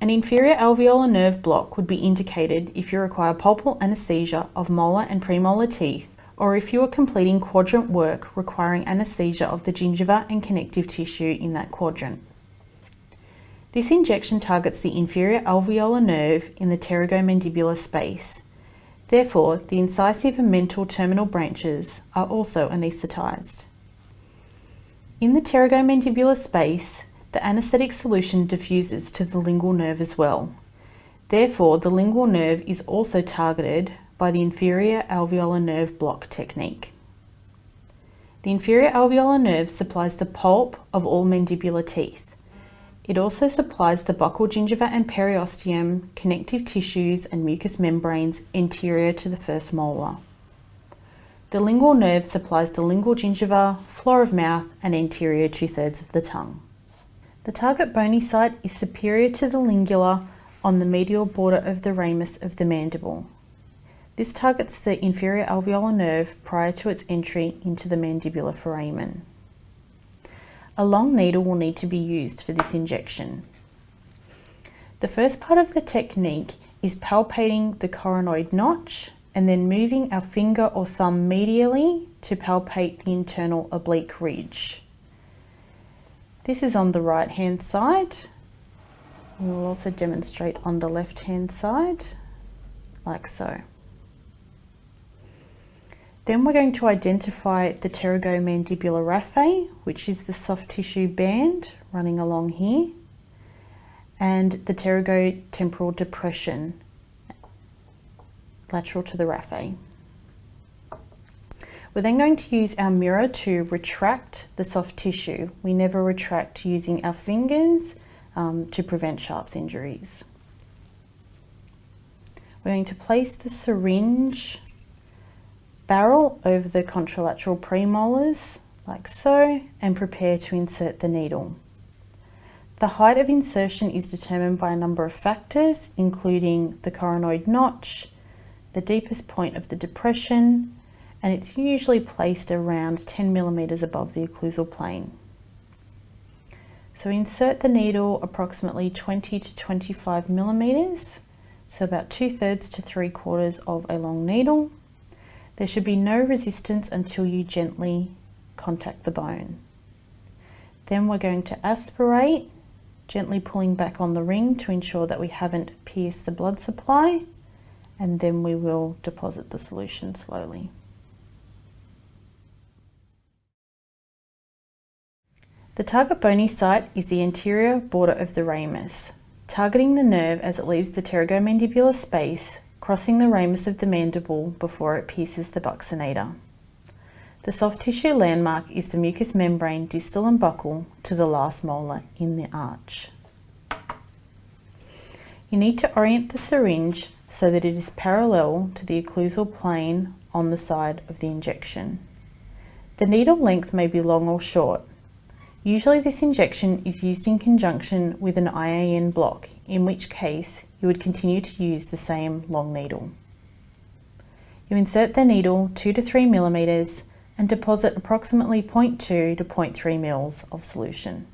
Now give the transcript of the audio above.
An inferior alveolar nerve block would be indicated if you require pulpal anaesthesia of molar and premolar teeth, or if you are completing quadrant work requiring anaesthesia of the gingiva and connective tissue in that quadrant. This injection targets the inferior alveolar nerve in the pterygomandibular space. Therefore, the incisive and mental terminal branches are also anaesthetized. In the pterygomandibular space, the anaesthetic solution diffuses to the lingual nerve as well. Therefore, the lingual nerve is also targeted by the inferior alveolar nerve block technique. The inferior alveolar nerve supplies the pulp of all mandibular teeth. It also supplies the buccal gingiva and periosteum, connective tissues and mucous membranes anterior to the first molar. The lingual nerve supplies the lingual gingiva, floor of mouth and anterior 2/3 of the tongue. The target bony site is superior to the lingula on the medial border of the ramus of the mandible. This targets the inferior alveolar nerve prior to its entry into the mandibular foramen. A long needle will need to be used for this injection. The first part of the technique is palpating the coronoid notch and then moving our finger or thumb medially to palpate the internal oblique ridge. This is on the right hand side. We will also demonstrate on the left hand side, like so. Then we're going to identify the pterygomandibular raphe, which is the soft tissue band running along here, and the pterygotemporal depression lateral to the raphe. We're then going to use our mirror to retract the soft tissue. We never retract using our fingers to prevent Sharp's injuries. We're going to place the syringe barrel over the contralateral premolars, like so, and prepare to insert the needle. The height of insertion is determined by a number of factors, including the coronoid notch, the deepest point of the depression, and it's usually placed around 10 millimeters above the occlusal plane. So insert the needle approximately 20 to 25 millimeters, so about 2/3 to 3/4 of a long needle. There should be no resistance until you gently contact the bone. Then we're going to aspirate, gently pulling back on the ring to ensure that we haven't pierced the blood supply, and then we will deposit the solution slowly. The target bony site is the anterior border of the ramus, targeting the nerve as it leaves the pterygomandibular space, crossing the ramus of the mandible before it pierces the buccinator. The soft tissue landmark is the mucous membrane distal and buccal to the last molar in the arch. You need to orient the syringe so that it is parallel to the occlusal plane on the side of the injection. The needle length may be long or short. Usually this injection is used in conjunction with an IAN block, in which case you would continue to use the same long needle. You insert the needle 2 to 3 millimeters and deposit approximately 0.2 to 0.3 mils of solution.